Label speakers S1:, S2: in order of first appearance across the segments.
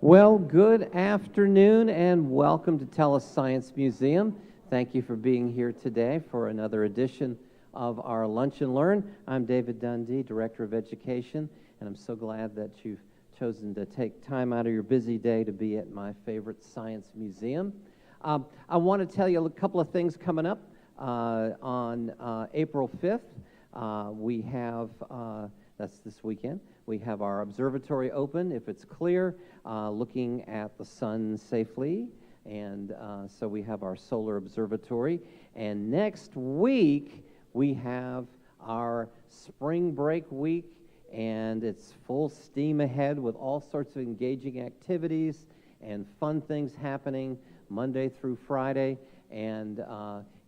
S1: Well, good afternoon and welcome to TELUS Science Museum. Thank you for being here today for another edition of our Lunch and Learn. I'm David Dundee, Director of Education, and I'm so glad that you've chosen to take time out of your busy day to be at my favorite science museum. I want to tell you a couple of things coming up. On April 5th, we have, that's this weekend, we have our observatory open, if it's clear, looking at the sun safely. And so we have our solar observatory. And next week, we have our spring break week, and it's full steam ahead with all sorts of engaging activities and fun things happening Monday through Friday. And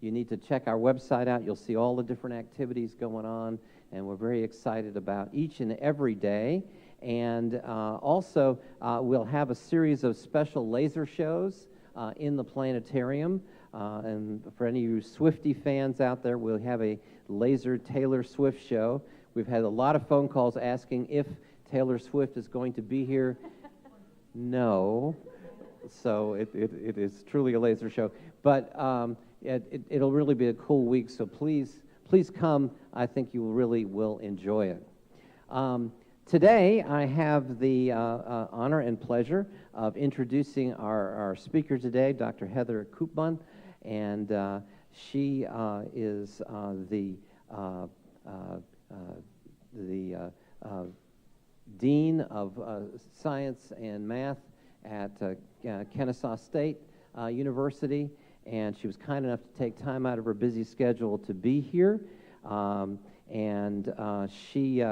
S1: you need to check our website out. You'll see all the different activities going on, and we're very excited about each and every day. And also, we'll have a series of special laser shows in the planetarium. And for any of you Swiftie fans out there, we'll have a laser Taylor Swift show. We've had a lot of phone calls asking if Taylor Swift is going to be here. No. So it is truly a laser show. But it'll really be a cool week, so please come. I think you really will enjoy it. Today, I have the honor and pleasure of introducing our speaker today, Dr. Heather Koopman, and she is the Dean of Science and Math at Kennesaw State University, and she was kind enough to take time out of her busy schedule to be here. She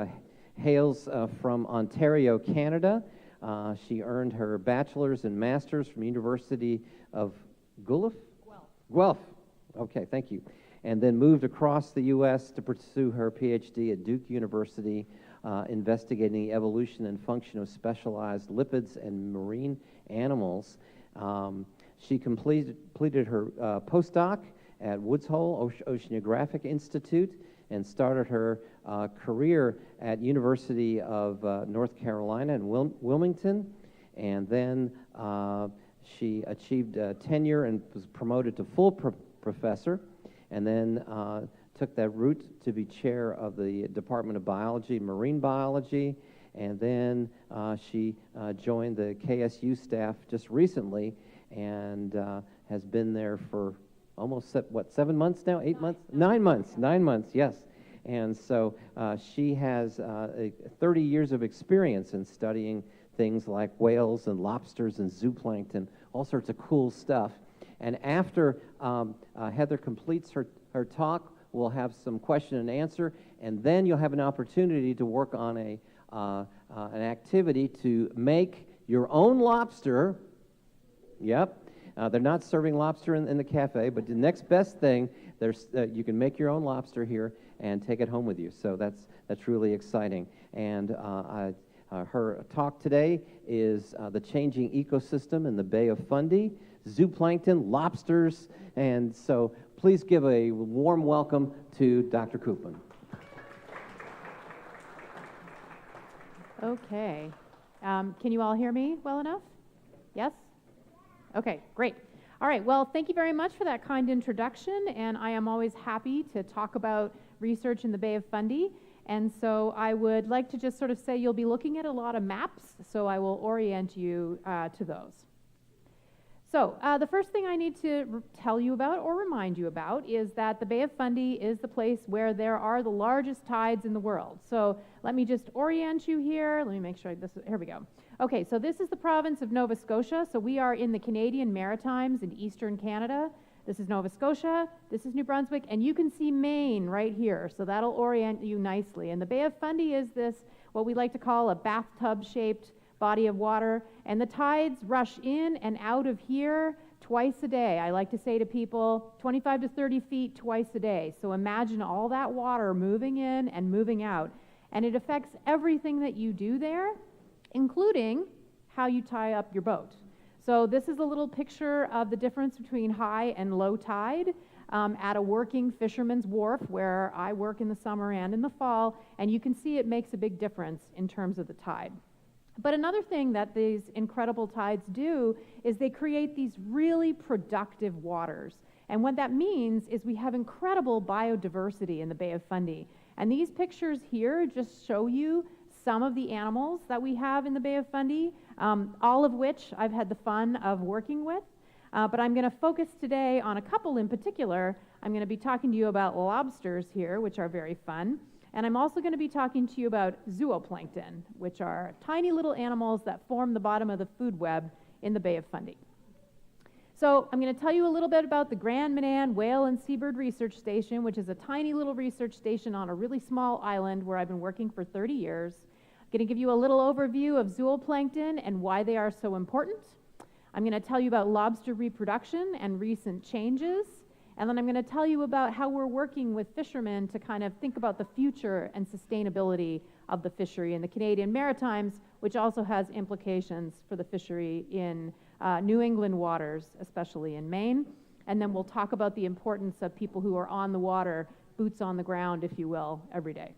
S1: hails from Ontario, Canada. She earned her bachelor's and master's from University of Guelph. Okay, thank you. And then moved across the U.S. to pursue her PhD at Duke University, investigating the evolution and function of specialized lipids and marine animals. She completed her postdoc at Woods Hole Oceanographic Institute and started her career at University of North Carolina in Wilmington. And then she achieved tenure and was promoted to full professor, and then took that route to be chair of the Department of Biology, Marine Biology, and then she joined the KSU staff just recently and has been there for almost, 7 months now? 8 months? 9 months. 9 months, yes. And so she has 30 years of experience in studying things like whales and lobsters and zooplankton, all sorts of cool stuff. And after Heather completes her talk, we'll have some question and answer, and then you'll have an opportunity to work on an activity to make your own lobster. Yep. They're not serving lobster in the cafe, but the next best thing, you can make your own lobster here and take it home with you. So that's really exciting. And her talk today is the changing ecosystem in the Bay of Fundy, zooplankton, lobsters, and so please give a warm welcome to Dr. Koopman.
S2: Okay. Can you all hear me well enough? Yes? Okay, great. All right, well, thank you very much for that kind introduction, and I am always happy to talk about research in the Bay of Fundy. And so I would like to just sort of say you'll be looking at a lot of maps, so I will orient you to those. So the first thing I need to tell you about or remind you about is that the Bay of Fundy is the place where there are the largest tides in the world. So let me just orient you here. Let me make sure here we go. Okay, so this is the province of Nova Scotia. So we are in the Canadian Maritimes in eastern Canada. This is Nova Scotia, this is New Brunswick, and you can see Maine right here. So that'll orient you nicely. And the Bay of Fundy is this, what we like to call a bathtub-shaped body of water, and the tides rush in and out of here twice a day. I like to say to people 25 to 30 feet twice a day. So imagine all that water moving in and moving out, and it affects everything that you do there, including how you tie up your boat. So this is a little picture of the difference between high and low tide at a working fisherman's wharf where I work in the summer and in the fall, and you can see it makes a big difference in terms of the tide. But another thing that these incredible tides do is they create these really productive waters. And what that means is we have incredible biodiversity in the Bay of Fundy. And these pictures here just show you some of the animals that we have in the Bay of Fundy, all of which I've had the fun of working with. But I'm going to focus today on a couple in particular. I'm going to be talking to you about lobsters here, which are very fun. And I'm also going to be talking to you about zooplankton, which are tiny little animals that form the bottom of the food web in the Bay of Fundy. So I'm going to tell you a little bit about the Grand Manan Whale and Seabird Research Station, which is a tiny little research station on a really small island where I've been working for 30 years. I'm going to give you a little overview of zooplankton and why they are so important. I'm going to tell you about lobster reproduction and recent changes. And then I'm going to tell you about how we're working with fishermen to kind of think about the future and sustainability of the fishery in the Canadian Maritimes, which also has implications for the fishery in New England waters, especially in Maine. And then we'll talk about the importance of people who are on the water, boots on the ground, if you will, every day.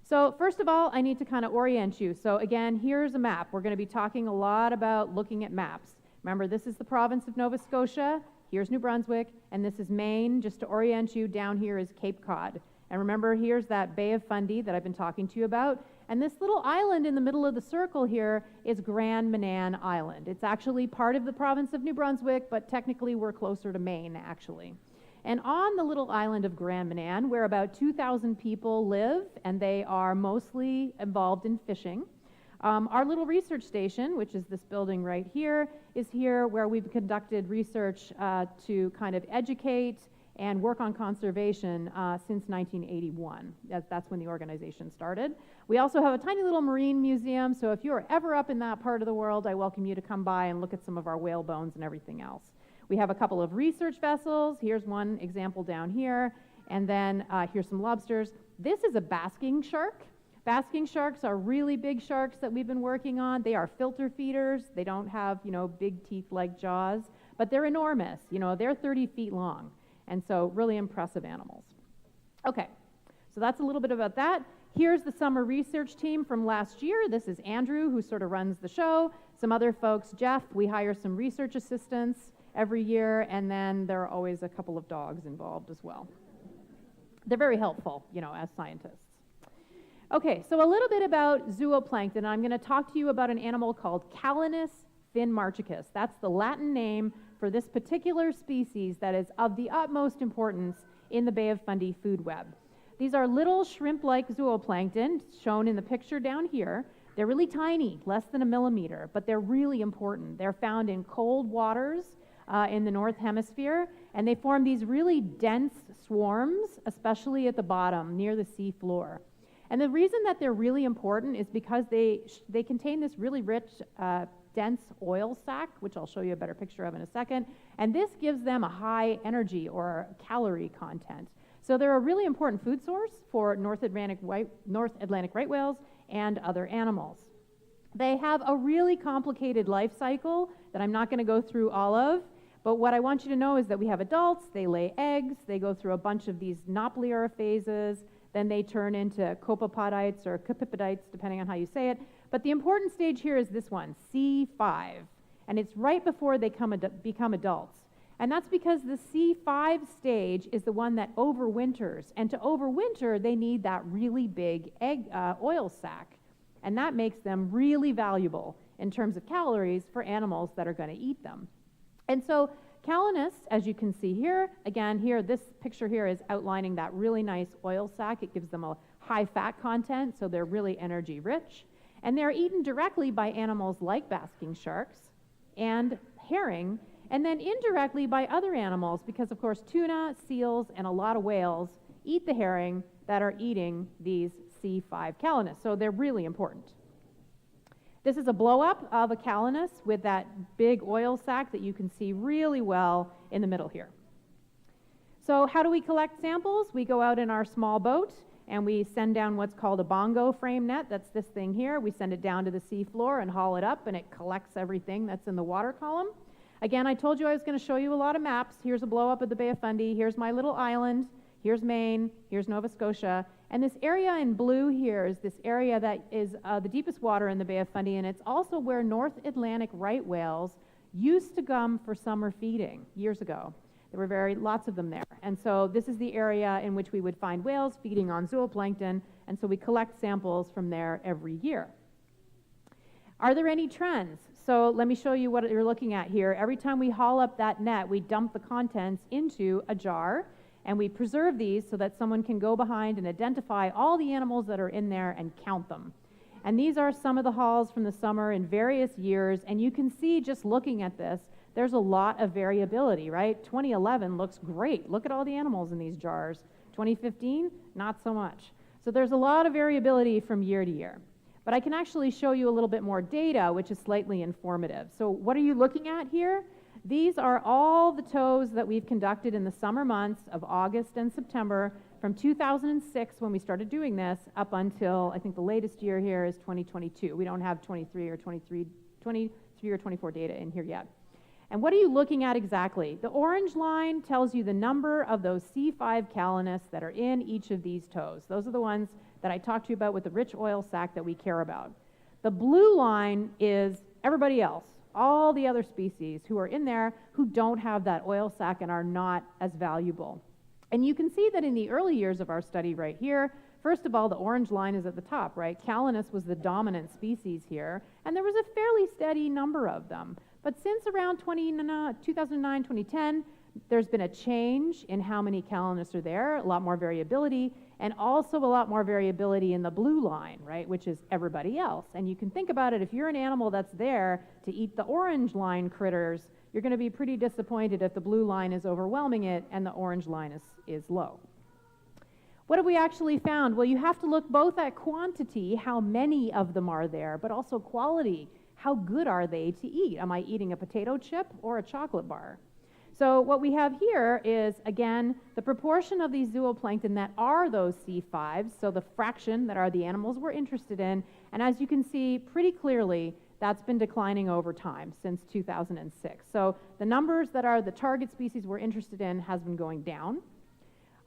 S2: So first of all, I need to kind of orient you. So again, here's a map. We're going to be talking a lot about looking at maps. Remember, this is the province of Nova Scotia. Here's New Brunswick, and this is Maine. Just to orient you, down here is Cape Cod. And remember, here's that Bay of Fundy that I've been talking to you about. And this little island in the middle of the circle here is Grand Manan Island. It's actually part of the province of New Brunswick, but technically we're closer to Maine, actually. And on the little island of Grand Manan, where about 2,000 people live, and they are mostly involved in fishing, our little research station, which is this building right here, is here where we've conducted research to kind of educate and work on conservation since 1981. That's when the organization started. We also have a tiny little marine museum, so if you're ever up in that part of the world, I welcome you to come by and look at some of our whale bones and everything else. We have a couple of research vessels. Here's one example down here, and then here's some lobsters. This is a basking shark. Basking sharks are really big sharks that we've been working on. They are filter feeders. They don't have, big teeth-like jaws, but they're enormous. They're 30 feet long, and so really impressive animals. Okay, so that's a little bit about that. Here's the summer research team from last year. This is Andrew, who sort of runs the show. Some other folks, Jeff, we hire some research assistants every year, and then there are always a couple of dogs involved as well. They're very helpful, as scientists. Okay, so a little bit about zooplankton. I'm going to talk to you about an animal called Calanus finmarchicus. That's the Latin name for this particular species that is of the utmost importance in the Bay of Fundy food web. These are little shrimp-like zooplankton, shown in the picture down here. They're really tiny, less than a millimeter, but they're really important. They're found in cold waters in the North Hemisphere, and they form these really dense swarms, especially at the bottom, near the sea floor. And the reason that they're really important is because they contain this really rich, dense oil sac, which I'll show you a better picture of in a second, and this gives them a high energy or calorie content. So they're a really important food source for North Atlantic right whales and other animals. They have a really complicated life cycle that I'm not going to go through all of, but what I want you to know is that we have adults, they lay eggs, they go through a bunch of these naupliar phases, then they turn into copepodites or copepodites, depending on how you say it. But the important stage here is this one, C5, and it's right before they become adults. And that's because the C5 stage is the one that overwinters, and to overwinter, they need that really big egg oil sac, and that makes them really valuable in terms of calories for animals that are going to eat them. And so Calanus, as you can see here, again here, this picture here is outlining that really nice oil sac. It gives them a high fat content, so they're really energy rich. And they're eaten directly by animals like basking sharks and herring, and then indirectly by other animals, because of course tuna, seals, and a lot of whales eat the herring that are eating these C5 Calanus, so they're really important. This is a blow-up of a Calanus with that big oil sac that you can see really well in the middle here. So how do we collect samples? We go out in our small boat and we send down what's called a bongo frame net. That's this thing here. We send it down to the sea floor and haul it up, and it collects everything that's in the water column. Again, I told you I was going to show you a lot of maps. Here's a blow-up of the Bay of Fundy. Here's my little island. Here's Maine, here's Nova Scotia, and this area in blue here is this area that is the deepest water in the Bay of Fundy, and it's also where North Atlantic right whales used to come for summer feeding years ago. There were lots of them there. And so this is the area in which we would find whales feeding on zooplankton, and so we collect samples from there every year. Are there any trends? So let me show you what you're looking at here. Every time we haul up that net, we dump the contents into a jar, and we preserve these so that someone can go behind and identify all the animals that are in there and count them. And these are some of the hauls from the summer in various years, and you can see just looking at this, there's a lot of variability, right? 2011 looks great. Look at all the animals in these jars. 2015, not so much. So there's a lot of variability from year to year. But I can actually show you a little bit more data, which is slightly informative. So what are you looking at here? These are all the tows that we've conducted in the summer months of August and September from 2006, when we started doing this, up until, I think the latest year here is 2022. We don't have 23 or 24 data in here yet. And what are you looking at exactly? The orange line tells you the number of those C5 calanists that are in each of these tows. Those are the ones that I talked to you about with the rich oil sac that we care about. The blue line is everybody else, all the other species who are in there who don't have that oil sac and are not as valuable. And you can see that in the early years of our study right here, first of all, the orange line is at the top, right? Calanus was the dominant species here, and there was a fairly steady number of them. But since around 2009, 2010, there's been a change in how many Calanus are there, a lot more variability, and also a lot more variability in the blue line, right, which is everybody else. And you can think about it, if you're an animal that's there to eat the orange line critters, you're going to be pretty disappointed if the blue line is overwhelming it and the orange line is low. What have we actually found? Well, you have to look both at quantity, how many of them are there, but also quality. How good are they to eat? Am I eating a potato chip or a chocolate bar? So what we have here is, again, the proportion of these zooplankton that are those C5s, so the fraction that are the animals we're interested in, and as you can see pretty clearly, that's been declining over time since 2006. So the numbers that are the target species we're interested in has been going down.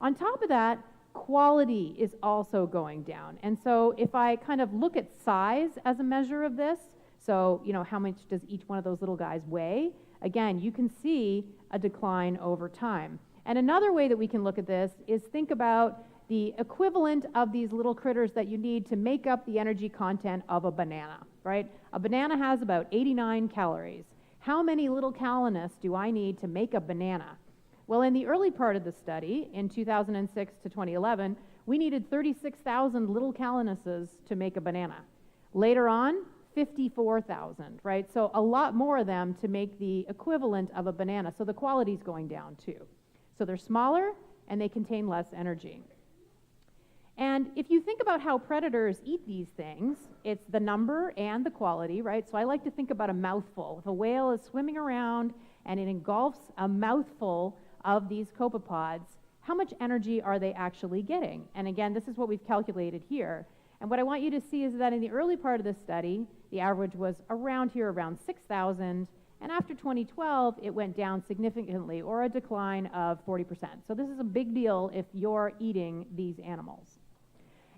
S2: On top of that, quality is also going down. And so if I kind of look at size as a measure of this, so, you know, how much does each one of those little guys weigh? Again, you can see a decline over time. And another way that we can look at this is think about the equivalent of these little critters that you need to make up the energy content of a banana, right? A banana has about 89 calories. How many little Calanus do I need to make a banana? Well, in the early part of the study, in 2006 to 2011, we needed 36,000 little Calanuses to make a banana. Later on, 54,000, right? So a lot more of them to make the equivalent of a banana. So the quality's going down too. So they're smaller and they contain less energy. And if you think about how predators eat these things, it's the number and the quality, right? So I like to think about a mouthful. If a whale is swimming around and it engulfs a mouthful of these copepods, how much energy are they actually getting? And again, this is what we've calculated here. And what I want you to see is that in the early part of this study, the average was around 6,000, and after 2012, it went down significantly, or a decline of 40%. So this is a big deal if you're eating these animals.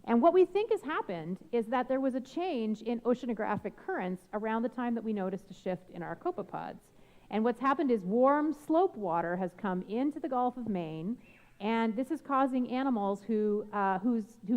S2: And what we think has happened is that there was a change in oceanographic currents around the time that we noticed a shift in our copepods. And what's happened is warm slope water has come into the Gulf of Maine, and this is causing animals who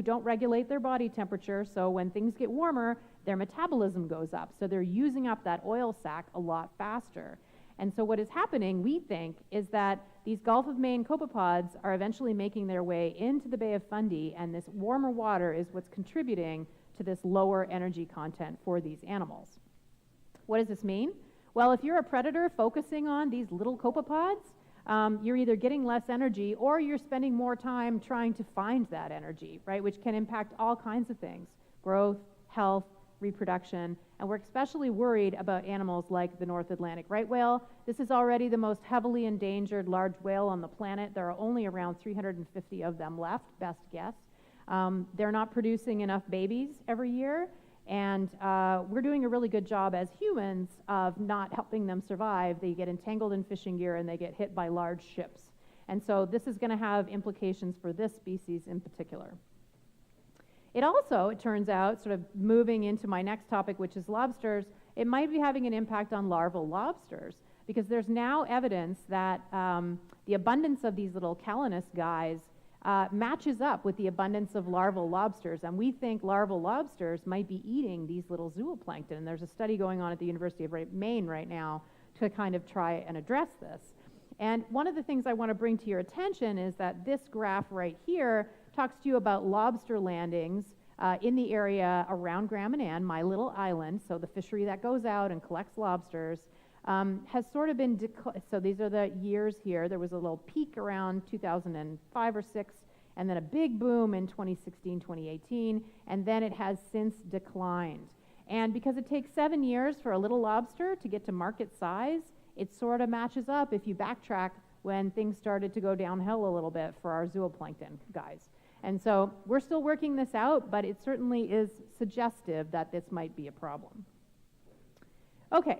S2: don't regulate their body temperature, so when things get warmer, their metabolism goes up. So they're using up that oil sac a lot faster. And so what is happening, we think, is that these Gulf of Maine copepods are eventually making their way into the Bay of Fundy, and this warmer water is what's contributing to this lower energy content for these animals. What does this mean? Well, if you're a predator focusing on these little copepods, you're either getting less energy or you're spending more time trying to find that energy, right, which can impact all kinds of things, growth, health, reproduction, and we're especially worried about animals like the North Atlantic right whale. This is already the most heavily endangered large whale on the planet. There are only around 350 of them left, best guess. They're not producing enough babies every year, and we're doing a really good job as humans of not helping them survive. They get entangled in fishing gear and they get hit by large ships. And so this is going to have implications for this species in particular. It also, it turns out, sort of moving into my next topic, which is lobsters, it might be having an impact on larval lobsters, because there's now evidence that the abundance of these little Calanus guys matches up with the abundance of larval lobsters, and we think larval lobsters might be eating these little zooplankton. And there's a study going on at the University of Maine right now to kind of try and address this. And one of the things I want to bring to your attention is that this graph right here talks to you about lobster landings in the area around Graham and Ann, my little island, so the fishery that goes out and collects lobsters, has sort of been, so these are the years here. There was a little peak around 2005 or 6, and then a big boom in 2016, 2018, and then it has since declined. And because it takes 7 years for a little lobster to get to market size, it sort of matches up if you backtrack when things started to go downhill a little bit for our zooplankton guys. And so we're still working this out, but it certainly is suggestive that this might be a problem. Okay,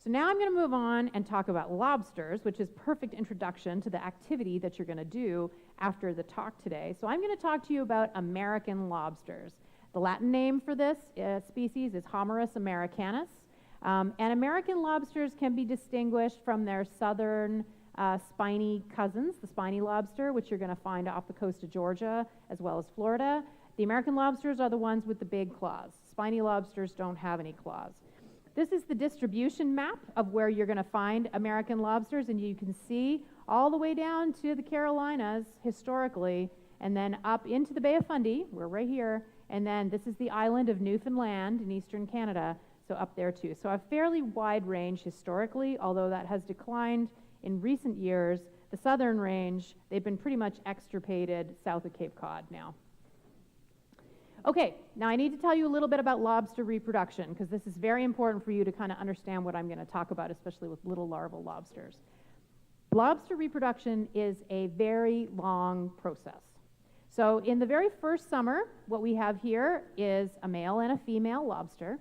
S2: so now I'm going to move on and talk about lobsters, which is perfect introduction to the activity that you're going to do after the talk today. So I'm going to talk to you about American lobsters. The Latin name for this species is Homarus americanus. And American lobsters can be distinguished from their southern spiny cousins, the spiny lobster, which you're going to find off the coast of Georgia as well as Florida. The American lobsters are the ones with the big claws. Spiny lobsters don't have any claws. This is the distribution map of where you're going to find American lobsters, and you can see all the way down to the Carolinas historically, and then up into the Bay of Fundy, we're right here, and then this is the island of Newfoundland in eastern Canada, so up there too. So a fairly wide range historically, although that has declined in recent years. The southern range, they've been pretty much extirpated south of Cape Cod now. Okay, now I need to tell you a little bit about lobster reproduction, because this is very important for you to kind of understand what I'm going to talk about, especially with little larval lobsters. Lobster reproduction is a very long process. So in the very first summer, what we have here is a male and a female lobster.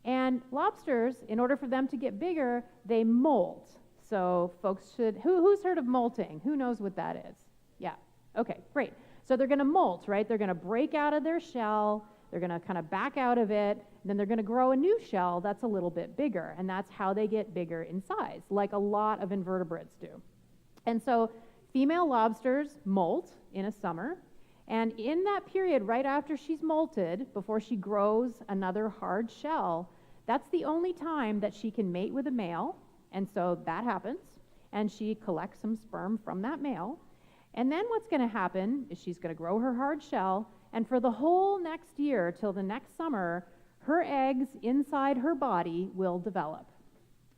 S2: And lobsters, in order for them to get bigger, they molt. So folks should, who's heard of molting? Who knows what that is? Yeah, okay, great. So they're going to molt, right? They're going to break out of their shell, they're going to kind of back out of it, and then they're going to grow a new shell that's a little bit bigger, and that's how they get bigger in size, like a lot of invertebrates do. And so female lobsters molt in a summer, and in that period, right after she's molted, before she grows another hard shell, that's the only time that she can mate with a male, and so that happens, and she collects some sperm from that male. And then what's going to happen is she's going to grow her hard shell, and for the whole next year till the next summer, her eggs inside her body will develop.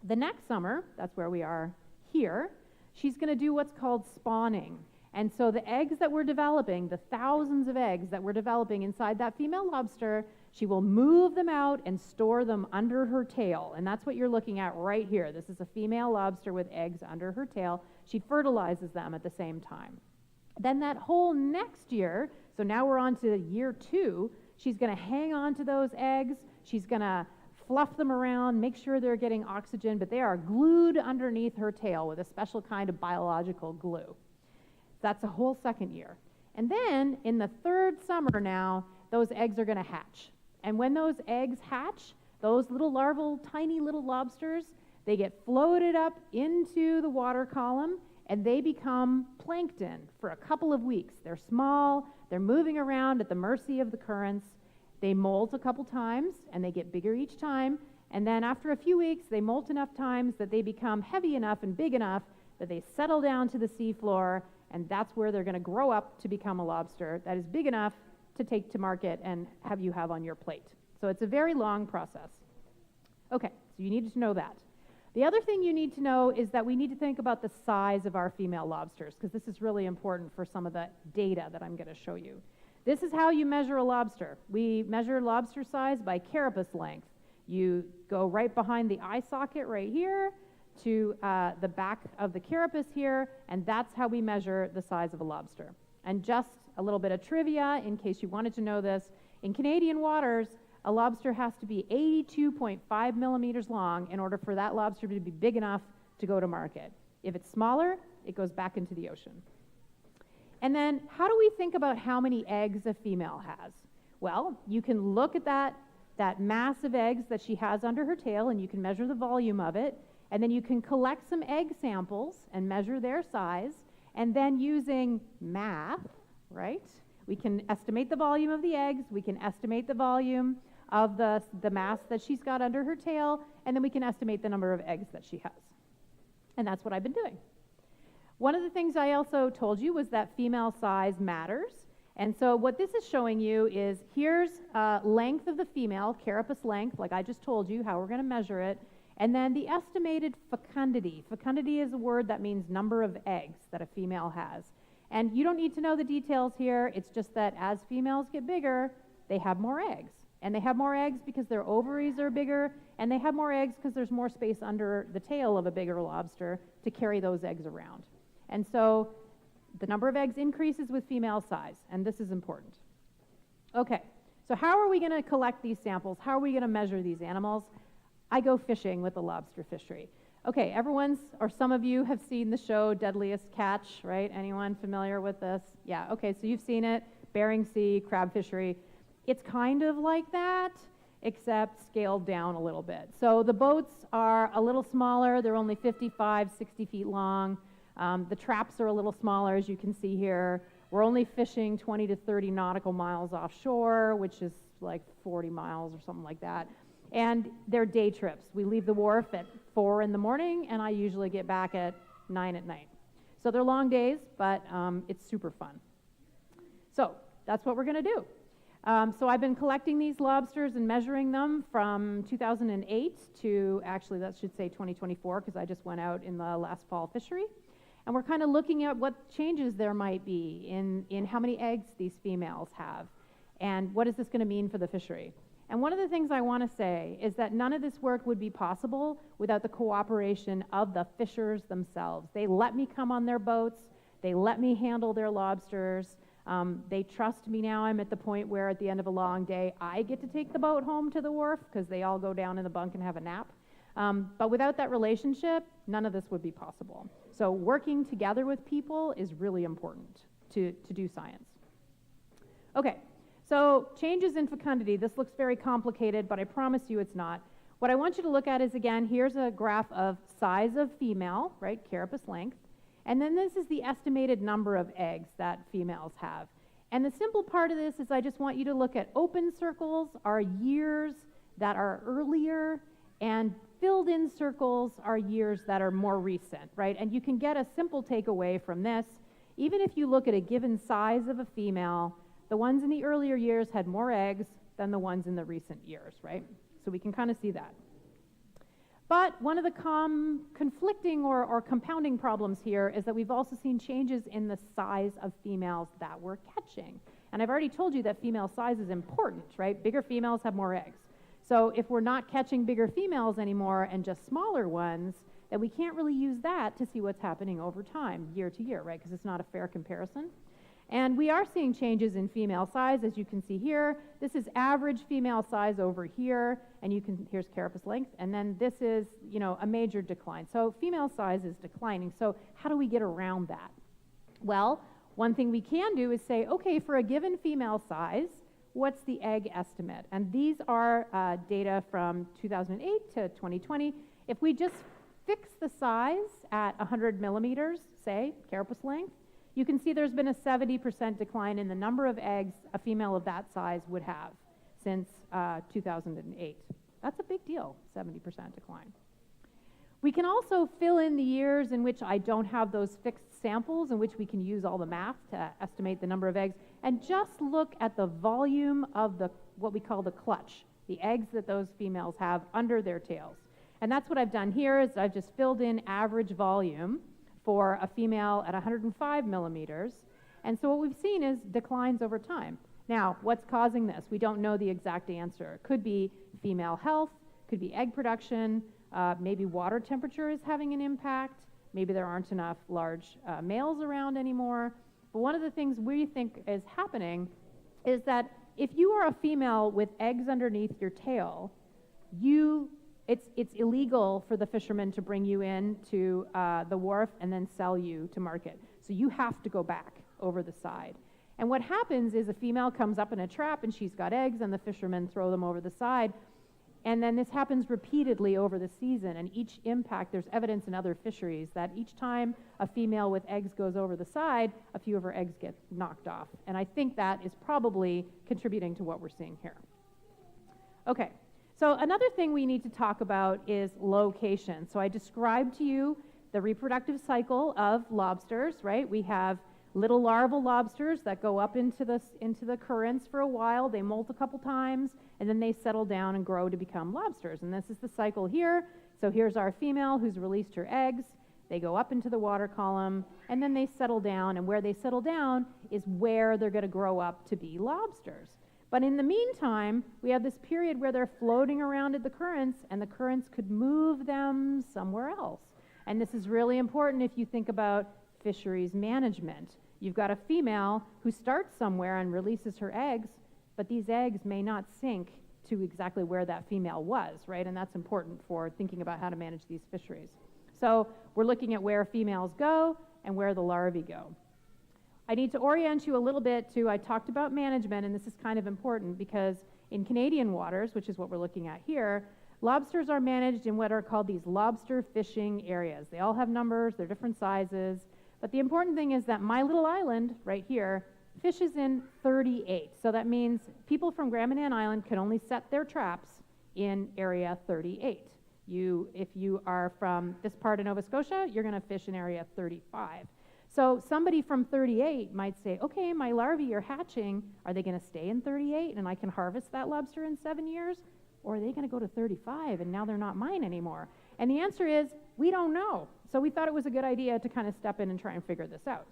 S2: The next summer, that's where we are here, she's going to do what's called spawning. And so the eggs that we're developing, the thousands of eggs that we're developing inside that female lobster, she will move them out and store them under her tail. And that's what you're looking at right here. This is a female lobster with eggs under her tail. She fertilizes them at the same time. Then that whole next year, so now we're on to year 2, she's going to hang on to those eggs. She's going to fluff them around, make sure they're getting oxygen, but they are glued underneath her tail with a special kind of biological glue. That's a whole second year. And then in the third summer now, those eggs are going to hatch. And when those eggs hatch, those little larval, tiny little lobsters, they get floated up into the water column, and they become plankton for a couple of weeks. They're small, they're moving around at the mercy of the currents. They molt a couple times, and they get bigger each time. And then after a few weeks, they molt enough times that they become heavy enough and big enough that they settle down to the seafloor, and that's where they're going to grow up to become a lobster that is big enough to take to market and have you have on your plate. So it's a very long process. Okay, so you need to know that. The other thing you need to know is that we need to think about the size of our female lobsters, because this is really important for some of the data that I'm going to show you. This is how you measure a lobster. We measure lobster size by carapace length. You go right behind the eye socket right here to the back of the carapace here, and that's how we measure the size of a lobster. And just a little bit of trivia in case you wanted to know this, in Canadian waters, a lobster has to be 82.5 millimeters long in order for that lobster to be big enough to go to market. If it's smaller, it goes back into the ocean. And then how do we think about how many eggs a female has? Well, you can look at that mass of eggs that she has under her tail, and you can measure the volume of it, and then you can collect some egg samples and measure their size, and then using math, right? We can estimate the volume of the eggs, we can estimate the volume of the mass that she's got under her tail, and then we can estimate the number of eggs that she has. And that's what I've been doing. One of the things I also told you was that female size matters. And so what this is showing you is here's length of the female, carapace length, like I just told you, how we're going to measure it, and then the estimated fecundity. Fecundity is a word that means number of eggs that a female has. And you don't need to know the details here. It's just that as females get bigger, they have more eggs. And they have more eggs because their ovaries are bigger, and they have more eggs because there's more space under the tail of a bigger lobster to carry those eggs around. And so the number of eggs increases with female size, and this is important. Okay, so how are we going to collect these samples? How are we going to measure these animals? I go fishing with the lobster fishery. Okay, everyone's, or some of you have seen the show Deadliest Catch, right? Anyone familiar with this? Yeah, okay, so you've seen it, Bering Sea, crab fishery. It's kind of like that, except scaled down a little bit. So the boats are a little smaller. They're only 55, 60 feet long. The traps are a little smaller, as you can see here. We're only fishing 20 to 30 nautical miles offshore, which is like 40 miles or something like that. And they're day trips. We leave the wharf at 4 in the morning, and I usually get back at 9 at night. So they're long days, but it's super fun. So that's what we're going to do. So I've been collecting these lobsters and measuring them from 2008 to, actually that should say 2024, because I just went out in the last fall fishery. And we're kind of looking at what changes there might be in how many eggs these females have, and what is this going to mean for the fishery. And one of the things I want to say is that none of this work would be possible without the cooperation of the fishers themselves. They let me come on their boats, they let me handle their lobsters, they trust me now. I'm at the point where at the end of a long day, I get to take the boat home to the wharf because they all go down in the bunk and have a nap. But without that relationship, none of this would be possible. So working together with people is really important to do science. Okay, so changes in fecundity. This looks very complicated, but I promise you it's not. What I want you to look at is, again, here's a graph of size of female, right, carapace length, and then this is the estimated number of eggs that females have. And the simple part of this is I just want you to look at open circles are years that are earlier, and filled in circles are years that are more recent, right? And you can get a simple takeaway from this. Even if you look at a given size of a female, the ones in the earlier years had more eggs than the ones in the recent years, right? So we can kind of see that. But one of the conflicting or compounding problems here is that we've also seen changes in the size of females that we're catching. And I've already told you that female size is important, right? Bigger females have more eggs. So if we're not catching bigger females anymore and just smaller ones, then we can't really use that to see what's happening over time, year to year, right? Because it's not a fair comparison. And we are seeing changes in female size, as you can see here. This is average female size over here, and here's carapace length, and then this is, a major decline. So female size is declining. So how do we get around that? Well, one thing we can do is say, okay, for a given female size, what's the egg estimate? And these are data from 2008 to 2020. If we just fix the size at 100 millimeters, say, carapace length, you can see there's been a 70% decline in the number of eggs a female of that size would have since 2008. That's a big deal, 70% decline. We can also fill in the years in which I don't have those fixed samples, in which we can use all the math to estimate the number of eggs, and just look at the volume of what we call the clutch, the eggs that those females have under their tails. And that's what I've done here is I've just filled in average volume for a female at 105 millimeters. And so what we've seen is declines over time. Now, what's causing this? We don't know the exact answer. It could be female health, could be egg production, maybe water temperature is having an impact, maybe there aren't enough large males around anymore. But one of the things we think is happening is that if you are a female with eggs underneath your tail, it's illegal for the fishermen to bring you in to the wharf and then sell you to market. So you have to go back over the side. And what happens is a female comes up in a trap and she's got eggs, and the fishermen throw them over the side. And then this happens repeatedly over the season, and each impact, there's evidence in other fisheries that each time a female with eggs goes over the side, a few of her eggs get knocked off. And I think that is probably contributing to what we're seeing here. Okay, so another thing we need to talk about is location. So I described to you the reproductive cycle of lobsters, right? We have little larval lobsters that go up into the currents for a while. They molt a couple times, and then they settle down and grow to become lobsters. And this is the cycle here. So here's our female who's released her eggs. They go up into the water column, and then they settle down. And where they settle down is where they're going to grow up to be lobsters. But in the meantime, we have this period where they're floating around at the currents, and the currents could move them somewhere else. And this is really important if you think about fisheries management. You've got a female who starts somewhere and releases her eggs, but these eggs may not sink to exactly where that female was, right? And that's important for thinking about how to manage these fisheries. So we're looking at where females go and where the larvae go. I need to orient you a little bit to, I talked about management, and this is kind of important because in Canadian waters, which is what we're looking at here, lobsters are managed in what are called these lobster fishing areas. They all have numbers, they're different sizes. But the important thing is that my little island right here fishes in 38. So that means people from Grand Manan Island can only set their traps in area 38. If you are from this part of Nova Scotia, you're going to fish in area 35. So somebody from 38 might say, okay, my larvae are hatching. Are they going to stay in 38 and I can harvest that lobster in 7 years? Or are they going to go to 35 and now they're not mine anymore? And the answer is, we don't know. So we thought it was a good idea to kind of step in and try and figure this out.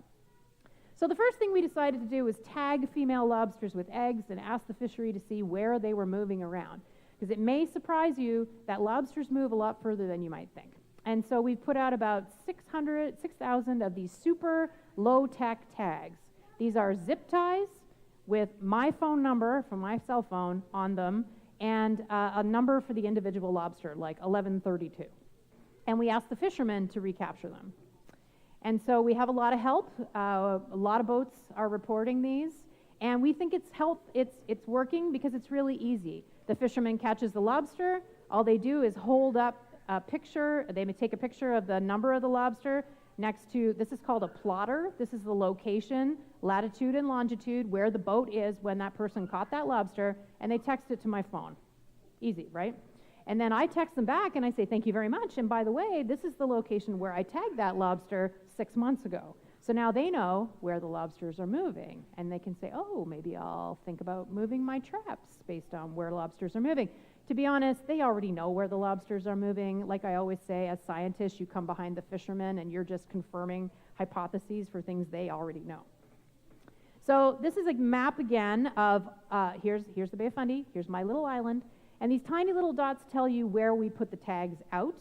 S2: So the first thing we decided to do was tag female lobsters with eggs and ask the fishery to see where they were moving around. Because it may surprise you that lobsters move a lot further than you might think. And so we've put out about 6,000 of these super low-tech tags. These are zip ties with my phone number from my cell phone on them and a number for the individual lobster, like 1132. And we asked the fishermen to recapture them. And so we have a lot of help. A lot of boats are reporting these. And we think it's working because it's really easy. The fisherman catches the lobster. All they do is hold up a picture. They may take a picture of the number of the lobster next to, this is called a plotter. This is the location, latitude and longitude, where the boat is when that person caught that lobster, and they text it to my phone. Easy, right? And then I text them back and I say, thank you very much. And by the way, this is the location where I tagged that lobster 6 months ago. So now they know where the lobsters are moving. And they can say, oh, maybe I'll think about moving my traps based on where lobsters are moving. To be honest, they already know where the lobsters are moving. Like I always say, as scientists, you come behind the fishermen and you're just confirming hypotheses for things they already know. So this is a map again of, here's the Bay of Fundy, here's my little island. And these tiny little dots tell you where we put the tags out.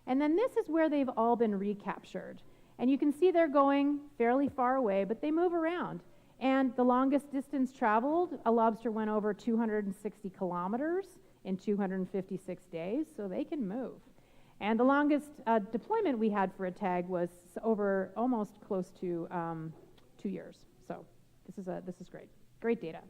S2: And then this is where they've all been recaptured. And you can see they're going fairly far away, but they move around. And the longest distance traveled, a lobster went over 260 kilometers in 256 days, so they can move. And the longest deployment we had for a tag was over almost close to 2 years. So this is great. Great data.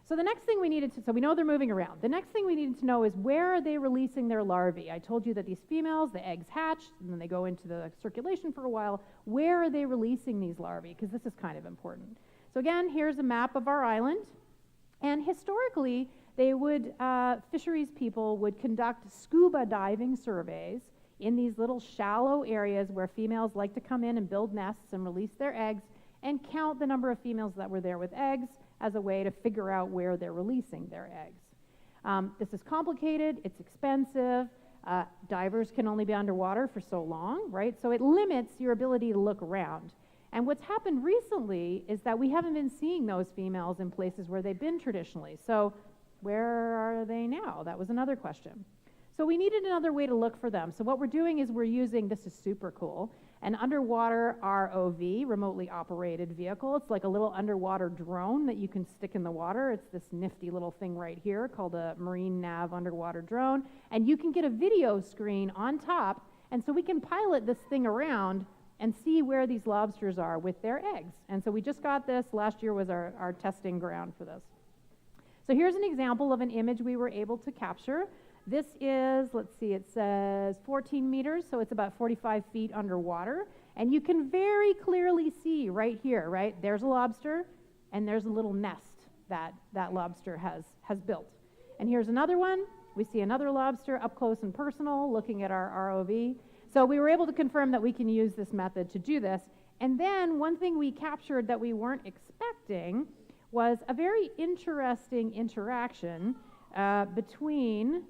S2: So the next thing we needed to, so we know they're moving around. The next thing we needed to know is where are they releasing their larvae? I told you that these females, the eggs hatch, and then they go into the circulation for a while. Where are they releasing these larvae? Because this is kind of important. So again, here's a map of our island. And historically, they would, fisheries people would conduct scuba diving surveys in these little shallow areas where females like to come in and build nests and release their eggs and count the number of females that were there with eggs as a way to figure out where they're releasing their eggs. This is complicated, it's expensive, divers can only be underwater for so long, right? So it limits your ability to look around. And what's happened recently is that we haven't been seeing those females in places where they've been traditionally. So where are they now? That was another question. So we needed another way to look for them. So what we're doing is we're using, this is super cool, an underwater ROV, remotely operated vehicle. It's like a little underwater drone that you can stick in the water. It's this nifty little thing right here called a Marine Nav underwater drone. And you can get a video screen on top, and so we can pilot this thing around and see where these lobsters are with their eggs. And so we just got this. Last year was our testing ground for this. So here's an example of an image we were able to capture. This is, let's see, it says 14 meters, so it's about 45 feet underwater. And you can very clearly see right here, right? There's a lobster, and there's a little nest that that lobster has built. And here's another one. We see another lobster up close and personal looking at our ROV. So we were able to confirm that we can use this method to do this. And then one thing we captured that we weren't expecting was a very interesting interaction between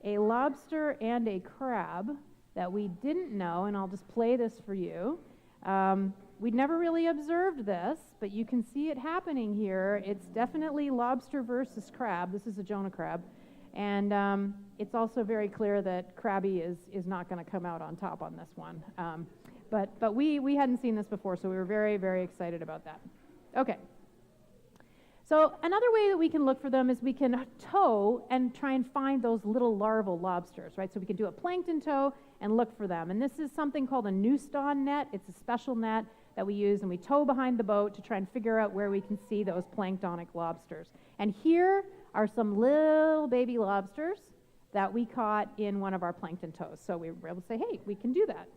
S2: a lobster and a crab that we didn't know, and I'll just play this for you. We'd never really observed this, but you can see it happening here. It's definitely lobster versus crab. This is a Jonah crab. And it's also very clear that crabby is not going to come out on top on this one. But we hadn't seen this before, so we were very, very excited about that. Okay. So another way that we can look for them is we can tow and try and find those little larval lobsters, right? So we can do a plankton tow and look for them. And this is something called a Newston net. It's a special net that we use, and we tow behind the boat to try and figure out where we can see those planktonic lobsters. And here are some little baby lobsters that we caught in one of our plankton tows. So we were able to say, hey, we can do that.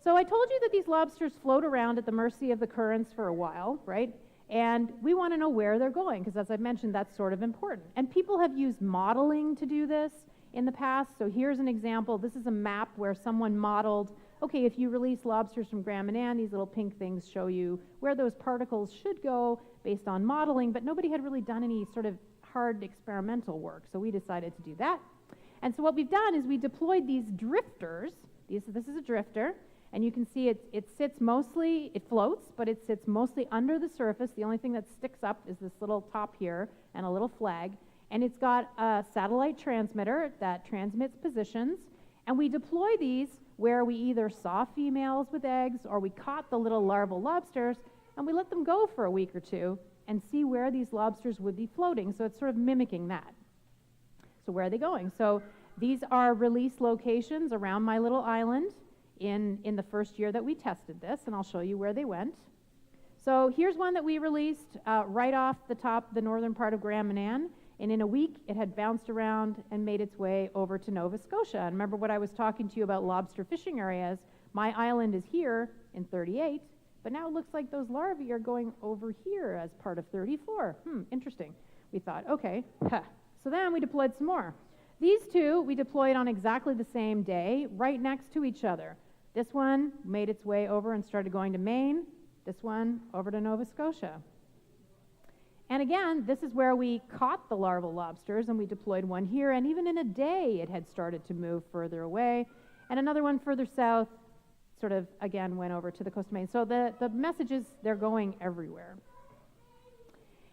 S2: So I told you that these lobsters float around at the mercy of the currents for a while, right? And we want to know where they're going, because as I've mentioned, that's sort of important. And people have used modeling to do this in the past. So here's an example. This is a map where someone modeled, okay, if you release lobsters from Grand Manan, these little pink things show you where those particles should go based on modeling, but nobody had really done any sort of hard experimental work. So we decided to do that. And so what we've done is we deployed these drifters. This is a drifter. And you can see it sits mostly, it floats, but it sits mostly under the surface. The only thing that sticks up is this little top here and a little flag. And it's got a satellite transmitter that transmits positions. And we deploy these where we either saw females with eggs or we caught the little larval lobsters, and we let them go for a week or two and see where these lobsters would be floating. So it's sort of mimicking that. So where are they going? So these are release locations around my little island in the first year that we tested this, and I'll show you where they went. So here's one that we released right off the top, the northern part of Grand Manan, and in a week it had bounced around and made its way over to Nova Scotia. And remember what I was talking to you about lobster fishing areas? My island is here in 38, but now it looks like those larvae are going over here as part of 34. Interesting. We thought, okay, so then we deployed some more. These two we deployed on exactly the same day, right next to each other. This one made its way over and started going to Maine. This one over to Nova Scotia. And again, this is where we caught the larval lobsters, and we deployed one here, and even in a day it had started to move further away. And another one further south sort of, again, went over to the coast of Maine. So the message is they're going everywhere.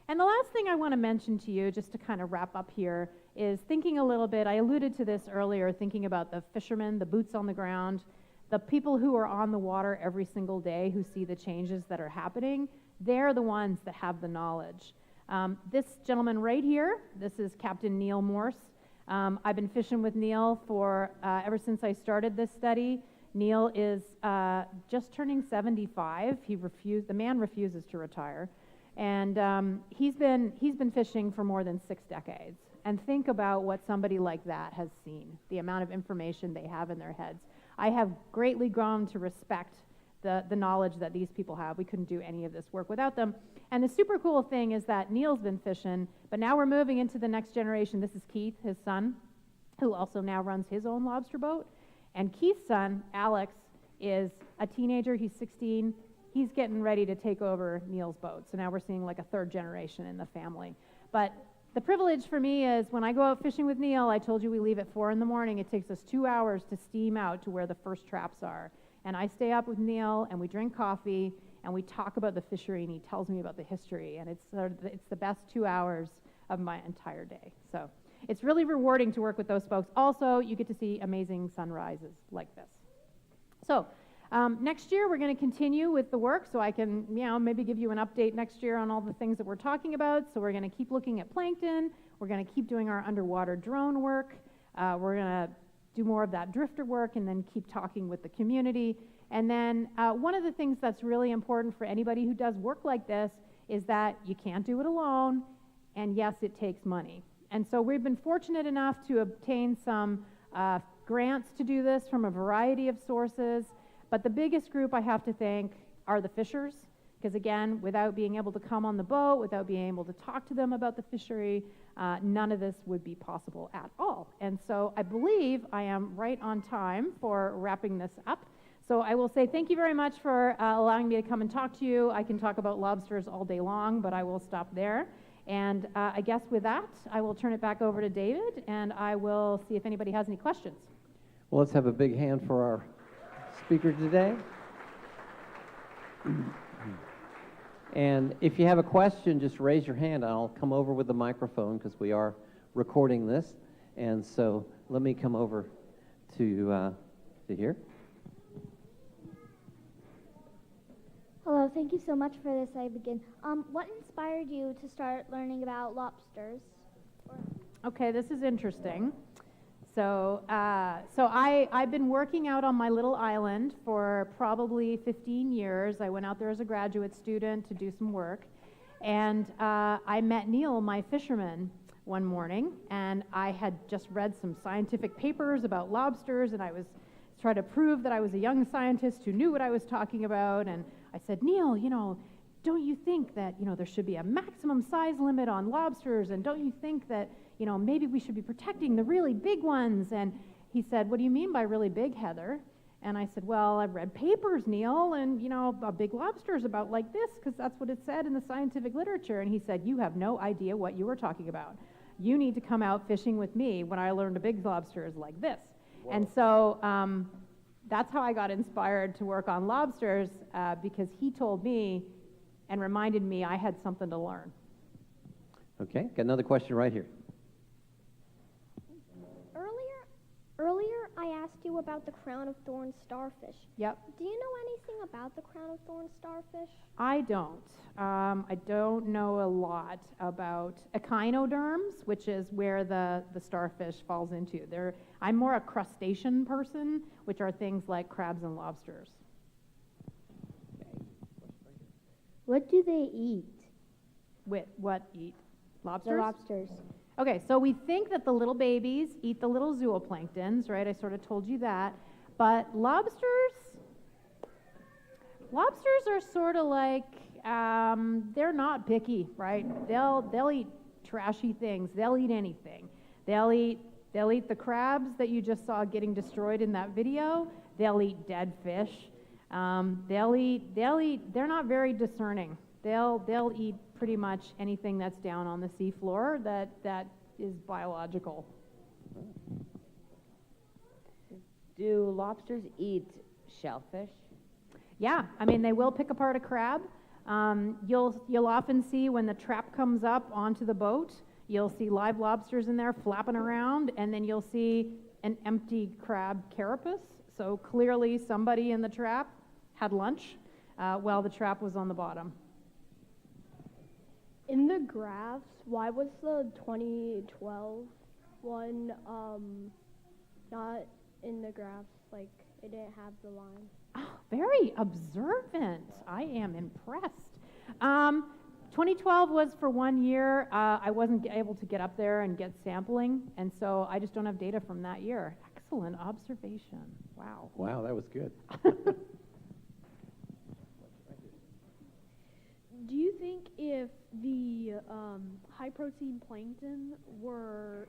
S2: And the last thing I want to mention to you, just to kind of wrap up here, is thinking a little bit, I alluded to this earlier, thinking about the fishermen, the boots on the ground, the people who are on the water every single day who see the changes that are happening. They're the ones that have the knowledge. This gentleman right here, this is Captain Neil Morse. I've been fishing with Neil for ever since I started this study. Neil is just turning 75. The man refuses to retire. And he's been fishing for more than 6 decades. And think about what somebody like that has seen, the amount of information they have in their heads. I have greatly grown to respect the knowledge that these people have. We couldn't do any of this work without them. And the super cool thing is that Neil's been fishing, but now we're moving into the next generation. This is Keith, his son, who also now runs his own lobster boat. And Keith's son, Alex, is a teenager. He's 16. He's getting ready to take over Neil's boat. So now we're seeing like a third generation in the family. But the privilege for me is when I go out fishing with Neil, I told you we leave at 4 in the morning. It takes us 2 hours to steam out to where the first traps are. And I stay up with Neil, and we drink coffee, and we talk about the fishery, and he tells me about the history. And it's the best 2 hours of my entire day. So it's really rewarding to work with those folks. Also, you get to see amazing sunrises like this. So next year, we're going to continue with the work, so I can, maybe give you an update next year on all the things that we're talking about. So we're going to keep looking at plankton. We're going to keep doing our underwater drone work. We're going to do more of that drifter work and then keep talking with the community. And then one of the things that's really important for anybody who does work like this is that you can't do it alone, and yes, it takes money. And so we've been fortunate enough to obtain some grants to do this from a variety of sources, but the biggest group I have to thank are the fishers, because again, without being able to come on the boat, without being able to talk to them about the fishery, none of this would be possible at all. And so I believe I am right on time for wrapping this up. So I will say thank you very much for allowing me to come and talk to you. I can talk about lobsters all day long, but I will stop there. And I guess with that, I will turn it back over to David, and I will see if anybody has any questions.
S1: Well, let's have a big hand for our speaker today. And if you have a question, just raise your hand. I'll come over with the microphone because we are recording this. And so let me come over to here.
S3: Hello, thank you so much for this. I begin. What inspired you to start learning about lobsters?
S2: Okay, this is interesting. So I've been working out on my little island for probably 15 years. I went out there as a graduate student to do some work. And I met Neil, my fisherman, one morning. And I had just read some scientific papers about lobsters. And I was trying to prove that I was a young scientist who knew what I was talking about. And I said, Neil, don't you think that, there should be a maximum size limit on lobsters? And don't you think that, maybe we should be protecting the really big ones? And he said, what do you mean by really big, Heather? And I said, well, I've read papers, Neil, and, a big lobster is about like this, because that's what it said in the scientific literature. And he said, you have no idea what you were talking about. You need to come out fishing with me when I learned a big lobster is like this. Whoa. And so that's how I got inspired to work on lobsters, because he told me and reminded me I had something to learn.
S1: Okay, got another question right here.
S3: Earlier, I asked you about the crown of thorns starfish.
S2: Yep.
S3: Do you know anything about the crown of thorns starfish?
S2: I don't. I don't know a lot about echinoderms, which is where the starfish falls into. I'm more a crustacean person, which are things like crabs and lobsters.
S3: What do they eat?
S2: What eat? Lobsters?
S3: The lobsters.
S2: Okay, so we think that the little babies eat the little zooplanktons, right? I sort of told you that. But lobsters are sort of like, they're not picky, right? They'll eat trashy things. They'll eat anything. They'll eat the crabs that you just saw getting destroyed in that video. They'll eat dead fish. They're not very discerning. They'll eat pretty much anything that's down on the seafloor that is biological.
S4: Do lobsters eat shellfish?
S2: Yeah, they will pick apart a crab. You'll often see when the trap comes up onto the boat, you'll see live lobsters in there flapping around, and then you'll see an empty crab carapace. So clearly somebody in the trap had lunch while the trap was on the bottom.
S5: In the graphs, why was the 2012 one not in the graphs? Like, it didn't have the line.
S2: Oh, very observant. I am impressed. 2012 was for 1 year. I wasn't able to get up there and get sampling, and so I just don't have data from that year. Excellent observation. Wow.
S1: Wow, that was good.
S5: Do you think if the high-protein plankton went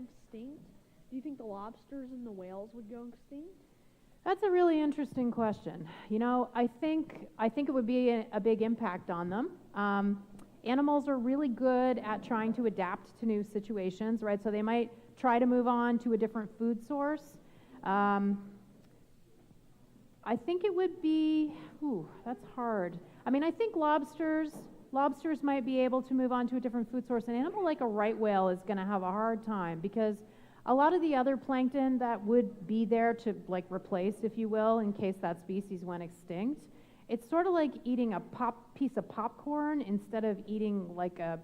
S5: extinct, do you think the lobsters and the whales would go extinct?
S2: That's a really interesting question. I think it would be a big impact on them. Animals are really good at trying to adapt to new situations, right? So they might try to move on to a different food source. I think it would be, that's hard. I think lobsters might be able to move on to a different food source. An animal like a right whale is going to have a hard time because a lot of the other plankton that would be there to replace, if you will, in case that species went extinct, it's sort of like eating a piece of popcorn instead of eating like a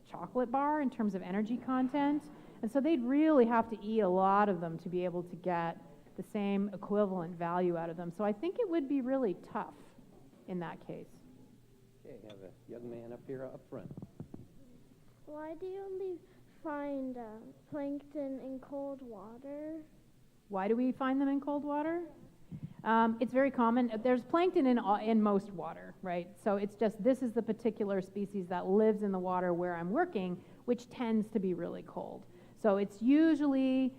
S2: chocolate bar in terms of energy content. And so they'd really have to eat a lot of them to be able to get the same equivalent value out of them. So I think it would be really tough in that case.
S1: Okay, have a young man up here up front.
S5: Why do you only find plankton in cold water?
S2: Why do we find them in cold water? It's very common. There's plankton in most water, right? So it's just this is the particular species that lives in the water where I'm working, which tends to be really cold. So it's usually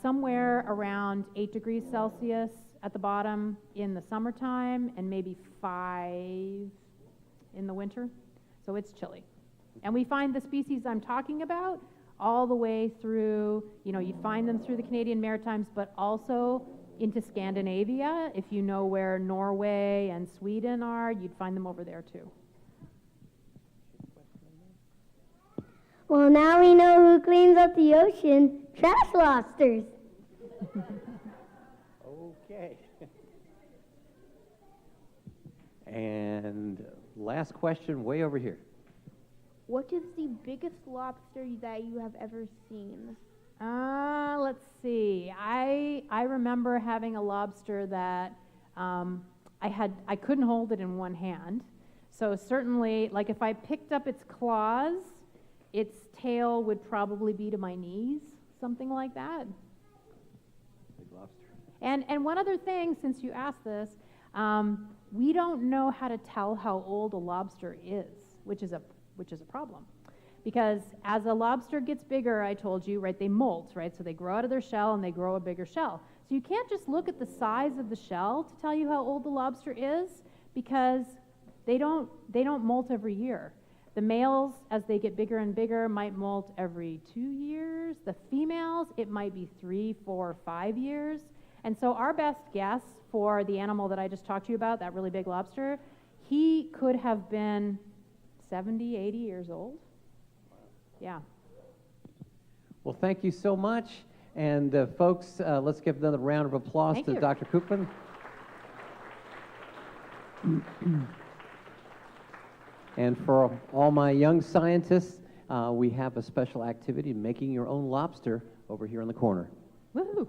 S2: somewhere around 8 degrees Celsius at the bottom in the summertime and maybe 5 in the winter. So it's chilly. And we find the species I'm talking about all the way through, you'd find them through the Canadian Maritimes, but also into Scandinavia. If you know where Norway and Sweden are, you'd find them over there too.
S3: Well, now we know who cleans up the ocean. Trash lobsters.
S1: Okay. And last question way over here.
S5: What is the biggest lobster that you have ever seen?
S2: Let's see. I remember having a lobster that I couldn't hold it in one hand. So certainly, like if I picked up its claws, its tail would probably be to my knees, something like that.
S1: Big lobster.
S2: And one other thing, since you asked this, we don't know how to tell how old a lobster is, which is a problem. Because as a lobster gets bigger, I told you, right, they molt, right? So they grow out of their shell and they grow a bigger shell. So you can't just look at the size of the shell to tell you how old the lobster is, because they don't molt every year. The males, as they get bigger and bigger, might molt every 2 years. The females, it might be 3, 4, 5 years. And so our best guess for the animal that I just talked to you about, that really big lobster, he could have been 70, 80 years old. Yeah.
S1: Well, thank you so much. And folks, let's give another round of applause
S2: Thank
S1: to
S2: you.
S1: Dr. Koopman. And for all my young scientists, we have a special activity, making your own lobster, over here in the corner.
S2: Woohoo!